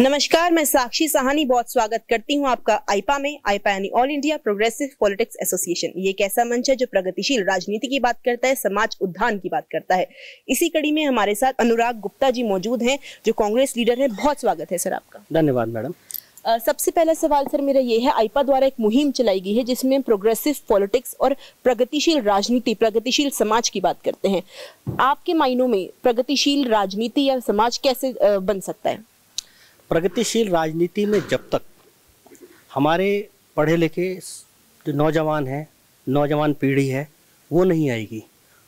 नमस्कार, मैं साक्षी साहनी बहुत स्वागत करती हूं आपका आईपा में। आईपा यानी all India progressive politics association. ये एक ऐसा मंच है जो प्रगतिशील राजनीति की बात करता है, समाज उत्थान की बात करता है। इसी कड़ी में हमारे साथ अनुराग गुप्ता जी मौजूद हैं, जो कांग्रेस लीडर हैं। बहुत स्वागत है सर आपका। धन्यवाद मैडम। सबसे पहला सवाल सर मेरा ये है, आईपा द्वारा एक मुहिम चलाई गई है जिसमें प्रोग्रेसिव पॉलिटिक्स और प्रगतिशील राजनीति, प्रगतिशील समाज की बात करते हैं। आपके मायनों में प्रगतिशील राजनीति या समाज कैसे बन सकता है? प्रगतिशील राजनीति में जब तक हमारे पढ़े लिखे जो नौजवान हैं, नौजवान पीढ़ी है, वो नहीं आएगी,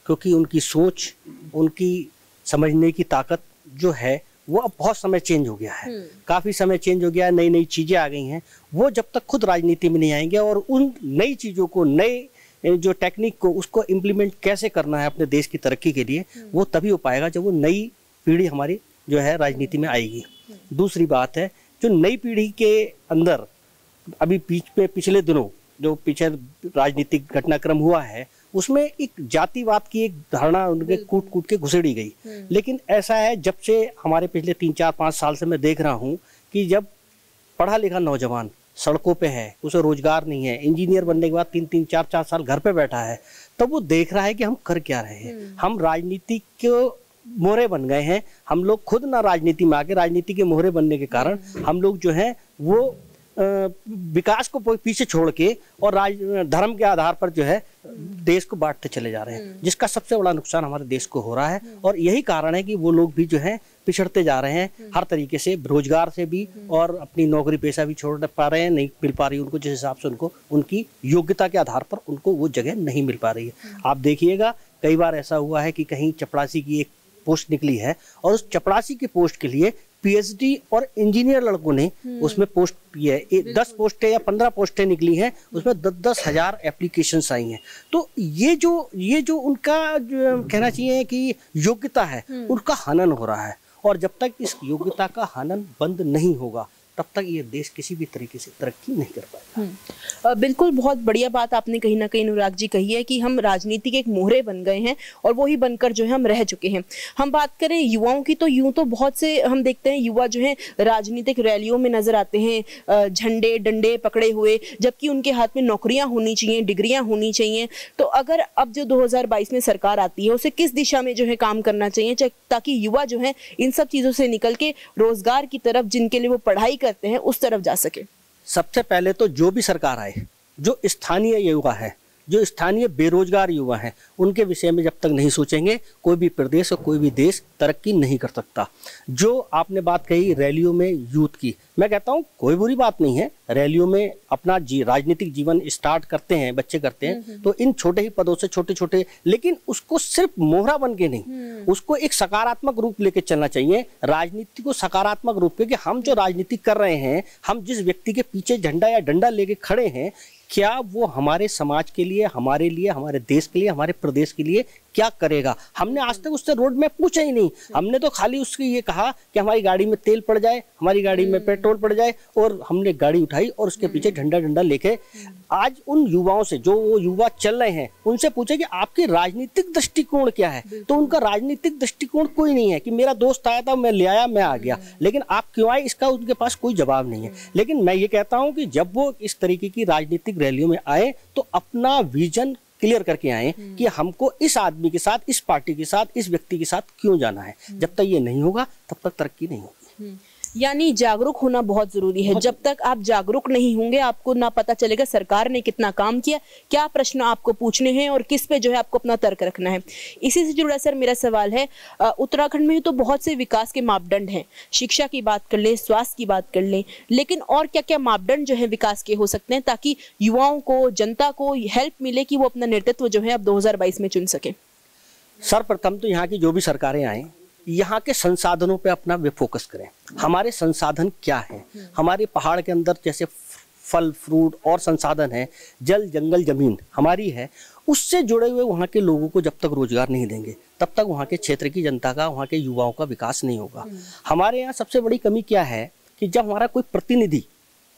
क्योंकि उनकी सोच, उनकी समझने की ताकत जो है वो अब बहुत समय चेंज हो गया है। काफ़ी समय चेंज हो गया है, नई नई चीज़ें आ गई हैं। वो जब तक खुद राजनीति में नहीं आएंगे और उन नई चीज़ों को, नए जो टेक्निक को, उसको इम्प्लीमेंट कैसे करना है अपने देश की तरक्की के लिए, वो तभी हो पाएगा जब वो नई पीढ़ी हमारी जो है राजनीति में आएगी। दूसरी बात है, जो नई पीढ़ी के अंदर अभी पिछले दिनों जो पीछे राजनीतिक घटनाक्रम हुआ है, उसमें एक जातिवाद की एक धारणा उनके कूट कूट के घुसेड़ी गई। लेकिन ऐसा है, जब से हमारे पिछले 3-4-5 साल से मैं देख रहा हूँ कि जब पढ़ा लिखा नौजवान सड़कों पे है, उसे रोजगार नहीं है, इंजीनियर बनने के बाद 3-3, 4-4 साल घर पे बैठा है, तब वो देख रहा है कि हम कर क्या रहे हैं। हम राजनीति के मोहरे बन गए हैं। हम लोग खुद ना राजनीति में आके राजनीति के मोहरे बनने के कारण हम लोग जो है वो विकास को पीछे छोड़ के और धर्म के आधार पर जो है देश को बांटते चले जा रहे हैं, जिसका सबसे बड़ा नुकसान हमारे देश को हो रहा है। और यही कारण है कि वो लोग भी जो है पिछड़ते जा रहे हैं, हर तरीके से, रोजगार से भी, और अपनी नौकरी पेशा भी छोड़ पा रहे हैं, नहीं मिल पा रही उनको जिस हिसाब से उनको उनकी योग्यता के आधार पर उनको वो जगह नहीं मिल पा रही है। आप देखिएगा, कई बार ऐसा हुआ है कि कहीं चपरासी की एक पोस्ट निकली है और उस चपरासी की पोस्ट के लिए पीएचडी और इंजीनियर लड़कों ने उसमें पोस्ट की है। 10 पोस्टें या 15 पोस्टें निकली हैं, उसमें 10-10 हजार एप्लीकेशंस आई हैं। तो ये जो उनका जो कहना चाहिए कि योग्यता है, उनका हनन हो रहा है। और जब तक इस योग्यता का हनन बंद नहीं होगा, तब तक ये देश किसी भी तरीके से तरक्की नहीं कर पाएगा। बिल्कुल, बहुत बढ़िया बात आपने कहीं ना कहीं अनुराग जी कही है कि हम राजनीति के एक मोहरे बन गए हैं और वो ही बनकर जो है हम रह चुके हैं। हम बात करें युवाओं की, तो यूं तो बहुत से हम देखते हैं युवा जो है राजनीतिक रैलियों में नजर आते हैं, झंडे डंडे पकड़े हुए, जबकि उनके हाथ में नौकरियां होनी चाहिए, डिग्रियां होनी चाहिए। तो अगर अब जो 2022 में सरकार आती है, उसे किस दिशा में जो है काम करना चाहिए ताकि युवा जो है इन सब चीजों से निकल के रोजगार की तरफ, जिनके लिए वो पढ़ाई करते हैं, उस तरफ जा सके? सबसे पहले तो जो भी सरकार आए, जो स्थानीय युवा है, जो स्थानीय बेरोजगार युवा हैं, उनके विषय में जब तक नहीं सोचेंगे, कोई भी प्रदेश और कोई भी देश तरक्की नहीं कर सकता। जो आपने बात कही रैलियों में यूथ की, मैं कहता हूँ कोई बुरी बात नहीं है। रैलियों में अपना राजनीतिक जीवन स्टार्ट करते हैं, बच्चे करते हैं, तो इन छोटे ही पदों से, छोटे छोटे, लेकिन उसको सिर्फ मोहरा बन के नहीं, उसको एक सकारात्मक रूप लेके चलना चाहिए। राजनीति को सकारात्मक रूप, क्योंकि हम जो राजनीति कर रहे हैं, हम जिस व्यक्ति के पीछे झंडा या डंडा लेके खड़े हैं, क्या वो हमारे समाज के लिए, हमारे लिए, हमारे देश के लिए, हमारे प्रदेश के लिए क्या करेगा? हमने आज तक उससे रोड मैप पूछा ही नहीं। हमने तो खाली उसकी ये कहा कि हमारी गाड़ी में तेल पड़ जाए, हमारी गाड़ी में पेट्रोल पड़ जाए, और हमने गाड़ी उठाई और उसके पीछे झंडा डंडा लेके। आज उन युवाओं से, जो वो युवा चल रहे हैं, उनसे पूछे कि आपके राजनीतिक दृष्टिकोण क्या है, तो उनका राजनीतिक दृष्टिकोण कोई नहीं है कि मेरा दोस्त आया था, मैं ले आया, मैं आ गया, लेकिन आप क्यों आए, इसका उनके पास कोई जवाब नहीं है। लेकिन मैं ये कहता हूं कि जब वो इस तरीके की राजनीतिक रैलियों में आए, तो अपना विजन क्लियर करके आए कि हमको इस आदमी के साथ, इस पार्टी के साथ, इस व्यक्ति के साथ क्यों जाना है। जब तक ये नहीं होगा, तब तक तरक्की नहीं होगी। यानी जागरूक होना बहुत जरूरी है। जब तक आप जागरूक नहीं होंगे, आपको ना पता चलेगा सरकार ने कितना काम किया, क्या प्रश्न आपको पूछने हैं और किस पे जो है आपको अपना तर्क रखना है। इसी से जुड़ा सर मेरा सवाल है, उत्तराखंड में तो बहुत से विकास के मापदंड हैं, शिक्षा की बात कर लें, स्वास्थ्य की बात कर लें, लेकिन और क्या क्या मापदंड जो है विकास के हो सकते हैं ताकि युवाओं को, जनता को हेल्प मिले कि वो अपना नेतृत्व जो है अब 2022 में चुन सके? सर्वप्रथम तो यहाँ की जो भी सरकारें आए, यहाँ के संसाधनों पे अपना वे फोकस करें। हमारे संसाधन क्या हैं? हमारे पहाड़ के अंदर जैसे फल फ्रूट और संसाधन है, जल जंगल जमीन हमारी है, उससे जुड़े हुए वहाँ के लोगों को जब तक रोजगार नहीं देंगे, तब तक वहाँ के क्षेत्र की जनता का, वहाँ के युवाओं का विकास नहीं होगा। हमारे यहाँ सबसे बड़ी कमी क्या है कि जब हमारा कोई प्रतिनिधि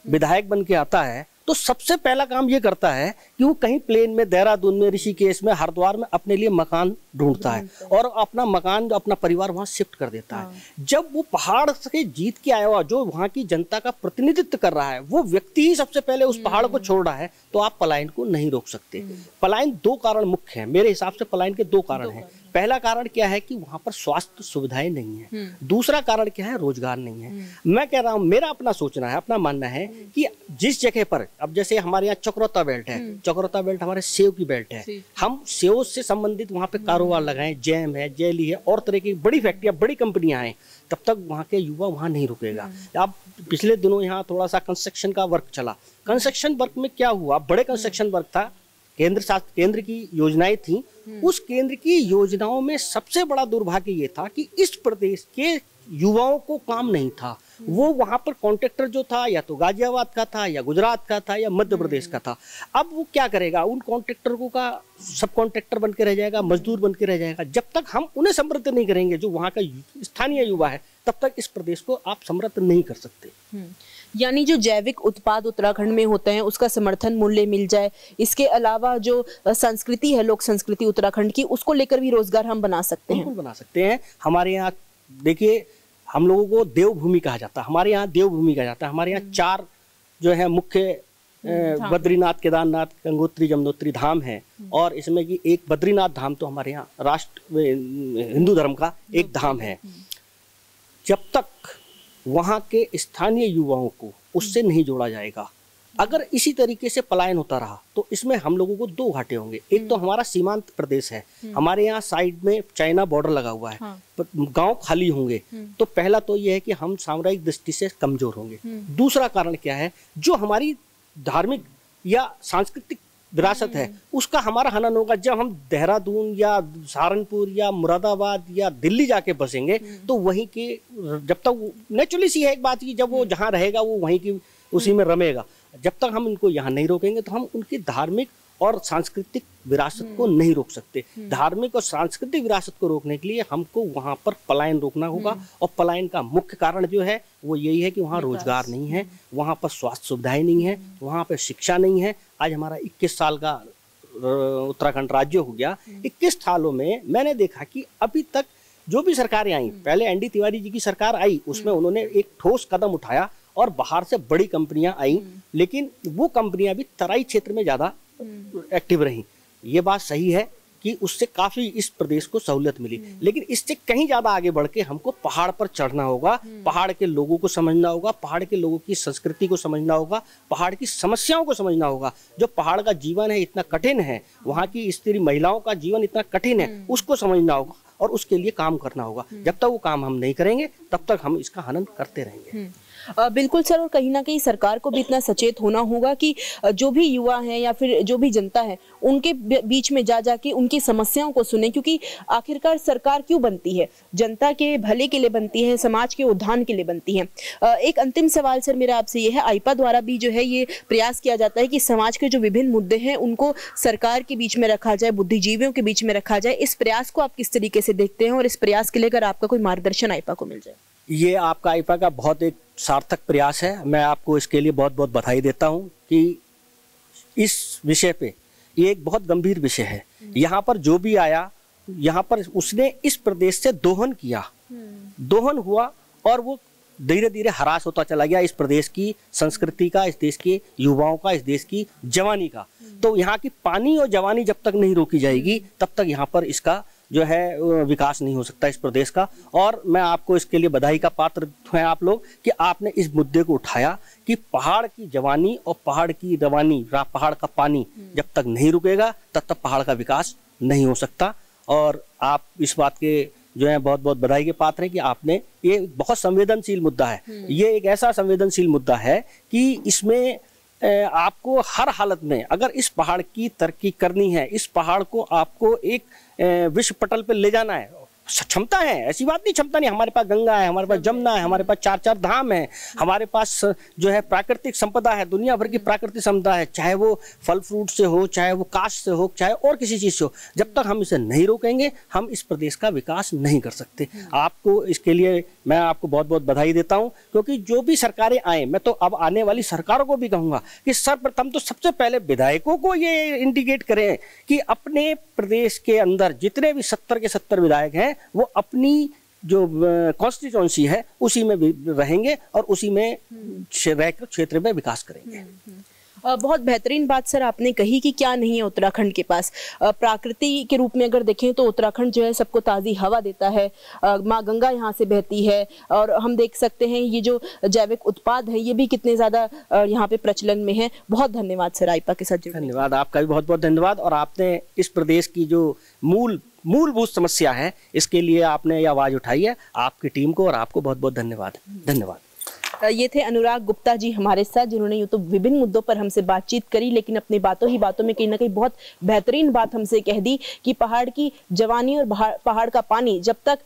विधायक बन के आता है तो सबसे पहला काम ये करता है कि वो कहीं प्लेन में, देहरादून में, ऋषिकेश में, हरिद्वार में अपने लिए मकान ढूंढता है और अपना मकान, अपना परिवार वहां शिफ्ट कर देता है। जब वो पहाड़ से जीत के आया हुआ, जो वहां की जनता का प्रतिनिधित्व कर रहा है, वो व्यक्ति ही सबसे पहले उस पहाड़ को छोड़ रहा है, तो आप पलायन को नहीं रोक सकते। पलायन दो कारण मुख्य हैं मेरे हिसाब से, पलायन के दो कारण हैं। पहला कारण क्या है कि वहां पर स्वास्थ्य सुविधाएं नहीं है। दूसरा कारण क्या है, रोजगार नहीं है। मैं कह रहा हूं, मेरा अपना सोचना है, अपना मानना है कि जिस जगह पर, अब जैसे हमारे यहाँ चक्रोता बेल्ट है, चक्रोता बेल्ट हमारे सेव की बेल्ट है, हम सेव से संबंधित वहां पे कारोबार लगाएं, जैम है, जेली है और तरह की बड़ी फैक्ट्रियां, बड़ी कंपनियां हैं, तब तक वहां के युवा वहां नहीं रुकेगा। अब पिछले दिनों यहाँ थोड़ा सा कंस्ट्रक्शन का वर्क चला। कंस्ट्रक्शन वर्क में क्या हुआ, बड़े कंस्ट्रक्शन वर्क था, केंद्र की योजनाएं थी। उस केंद्र की योजनाओं में सबसे बड़ा दुर्भाग्य ये था कि इस प्रदेश के युवाओं को काम नहीं था। वो वहां पर कॉन्ट्रैक्टर जो था, या तो गाजियाबाद का था, या गुजरात का था, या मध्य प्रदेश का था। अब वो क्या करेगा, उन कॉन्ट्रैक्टरों का सब कॉन्ट्रैक्टर बन के रह जाएगा, मजदूर बन के रह जाएगा। जब तक हम उन्हें समृद्ध नहीं करेंगे, जो वहां का स्थानीय युवा है, तब तक इस प्रदेश को आप समृद्ध नहीं कर सकते। यानी जो जैविक उत्पाद उत्तराखंड में होते हैं उसका समर्थन मूल्य मिल जाए, इसके अलावा जो संस्कृति है, लोक संस्कृति उत्तराखंड की, उसको लेकर भी रोजगार हम बना सकते हैं। बिल्कुल बना सकते हैं। हमारे यहाँ देखिए, हम लोगों को देवभूमि कहा जाता है, हमारे यहाँ देवभूमि कहा जाता है। हमारे यहाँ 4 जो है मुख्य बद्रीनाथ, केदारनाथ, गंगोत्री, यमुनोत्री धाम है, और इसमें कि एक बद्रीनाथ धाम तो हमारे यहाँ राष्ट्र हिंदू धर्म का एक धाम है। जब तक वहाँ के स्थानीय युवाओं को उससे नहीं जोड़ा जाएगा, अगर इसी तरीके से पलायन होता रहा, तो इसमें हम लोगों को 2 घाटे होंगे। एक तो हमारा सीमांत प्रदेश है, हमारे यहाँ साइड में चाइना बॉर्डर लगा हुआ है, गांव खाली होंगे। तो पहला तो ये है कि हम सामुदायिक दृष्टि से कमजोर होंगे। दूसरा कारण क्या है, जो हमारी धार्मिक या सांस्कृतिक विरासत है, उसका हमारा हनन होगा। जब हम देहरादून या सहारनपुर या मुरादाबाद या दिल्ली जाके बसेंगे, तो वहीं के, जब तक नेचुरली सी है एक बात की, जब वो जहाँ रहेगा वो वहीं की उसी में रमेगा। जब तक हम इनको यहाँ नहीं रोकेंगे, तो हम उनकी धार्मिक और सांस्कृतिक विरासत को नहीं रोक सकते। धार्मिक और सांस्कृतिक विरासत को रोकने के लिए हमको वहाँ पर पलायन रोकना होगा, और पलायन का मुख्य कारण जो है वो यही है कि वहाँ रोजगार नहीं है, वहाँ पर स्वास्थ्य सुविधाएं नहीं है, वहाँ पर शिक्षा नहीं है। आज हमारा 21 साल का उत्तराखंड राज्य हो गया। 21 सालों में मैंने देखा कि अभी तक जो भी सरकारें आई, पहले एनडी तिवारी जी की सरकार आई, उसमें उन्होंने एक ठोस कदम उठाया और बाहर से बड़ी कंपनियां आई, लेकिन वो कंपनियां भी तराई क्षेत्र में ज्यादा एक्टिव रही। ये बात सही है कि उससे काफी इस प्रदेश को सहूलियत मिली, लेकिन इससे कहीं ज्यादा आगे बढ़ के हमको पहाड़ पर चढ़ना होगा, पहाड़ के लोगों को समझना होगा, पहाड़ के लोगों की संस्कृति को समझना होगा, पहाड़ की समस्याओं को समझना होगा। जो पहाड़ का जीवन है इतना कठिन है, वहाँ की स्त्री महिलाओं का जीवन इतना कठिन है, उसको समझना होगा और उसके लिए काम करना होगा। जब तक वो काम हम नहीं करेंगे, तब तक हम इसका हनन करते रहेंगे। बिल्कुल सर, और कहीं ना कहीं सरकार को भी इतना सचेत होना होगा कि जो भी युवा हैं या फिर जो भी जनता है, उनके बीच में जा जाके उनकी समस्याओं को सुने, क्योंकि आखिरकार सरकार क्यों बनती है, जनता के भले के लिए बनती है, समाज के उत्थान के लिए बनती है। एक अंतिम सवाल सर मेरा आपसे ये है, आईपा द्वारा भी जो है ये प्रयास किया जाता है कि समाज के जो विभिन्न मुद्दे हैं उनको सरकार के बीच में रखा जाए, बुद्धिजीवियों के बीच में रखा जाए। इस प्रयास को आप किस तरीके से देखते हैं, और इस प्रयास के लिए अगर आपका कोई मार्गदर्शन आईपा को मिल जाए? ये आपका आईपा का बहुत एक सार्थक प्रयास है, मैं आपको इसके लिए बहुत बहुत बधाई देता हूं कि इस विषय पे, ये एक बहुत गंभीर विषय है। यहाँ पर जो भी आया, यहाँ पर उसने इस प्रदेश से दोहन किया, दोहन हुआ, और वो धीरे धीरे हरास होता चला गया इस प्रदेश की संस्कृति का, इस देश के युवाओं का, इस देश की जवानी का। तो यहाँ की पानी और जवानी जब तक नहीं रोकी जाएगी, तब तक यहाँ पर इसका जो है विकास नहीं हो सकता इस प्रदेश का। और मैं आपको इसके लिए बधाई का पात्र हैं आप लोग कि आपने इस मुद्दे को उठाया कि पहाड़ की जवानी और पहाड़ की रवानी, पहाड़ का पानी जब तक नहीं रुकेगा, तब तक पहाड़ का विकास नहीं हो सकता। और आप इस बात के जो है बहुत बहुत बधाई के पात्र हैं कि आपने, ये बहुत संवेदनशील मुद्दा है, ये एक ऐसा संवेदनशील मुद्दा है कि इसमें आपको हर हालत में, अगर इस पहाड़ की तरक्की करनी है, इस पहाड़ को आपको एक विश्व पटल पे ले जाना है, क्षमता है, ऐसी बात नहीं क्षमता नहीं, हमारे पास गंगा है, हमारे पास जमुना है, हमारे पास 4 धाम है, हमारे पास जो है प्राकृतिक संपदा है, दुनिया भर की प्राकृतिक संपदा है, चाहे वो फल फ्रूट से हो, चाहे वो काष्ठ से हो, चाहे और किसी चीज से हो। जब तक हम इसे नहीं रोकेंगे हम इस प्रदेश का विकास नहीं कर सकते। आपको इसके लिए मैं आपको बहुत बहुत बधाई देता हूं, क्योंकि जो भी सरकारें आए, मैं तो अब आने वाली सरकारों को भी कहूंगा कि सर्वप्रथम तो सबसे पहले विधायकों को ये इंडिकेट करें कि अपने प्रदेश के अंदर जितने भी 70 के 70 विधायक हैं वो अपनी जो कॉन्स्टिट्यूएंसी है उसी में रहेंगे और उसी में रहकर क्षेत्र में विकास करेंगे। बहुत बेहतरीन बात सर आपने कही कि क्या नहीं है उत्तराखंड के पास। प्रकृति के रूप में अगर देखें तो उत्तराखंड जो है सबको ताज़ी हवा देता है, माँ गंगा यहाँ से बहती है, और हम देख सकते हैं ये जो जैविक उत्पाद है ये भी कितने ज़्यादा यहाँ पे प्रचलन में है। बहुत धन्यवाद सर आईपा के साथ जुड़ने। धन्यवाद, आपका भी बहुत बहुत धन्यवाद। और आपने इस प्रदेश की जो मूलभूत समस्या है इसके लिए आपने ये आवाज़ उठाई है, आपकी टीम को और आपको बहुत बहुत धन्यवाद। धन्यवाद। ये थे अनुराग गुप्ता जी हमारे साथ, जिन्होंने यूँ तो विभिन्न मुद्दों पर हमसे बातचीत करी, लेकिन अपनी बातों ही बातों में कहीं ना कहीं बहुत बेहतरीन बात हमसे कह दी कि पहाड़ की जवानी और पहाड़ का पानी जब तक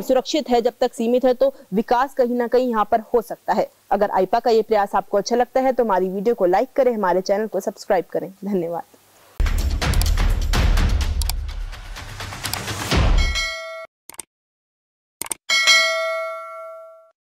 सुरक्षित है, जब तक सीमित है, तो विकास कहीं ना कहीं यहाँ पर हो सकता है। अगर आईपा का ये प्रयास आपको अच्छा लगता है तो हमारी वीडियो को लाइक करें, हमारे चैनल को सब्सक्राइब करें। धन्यवाद।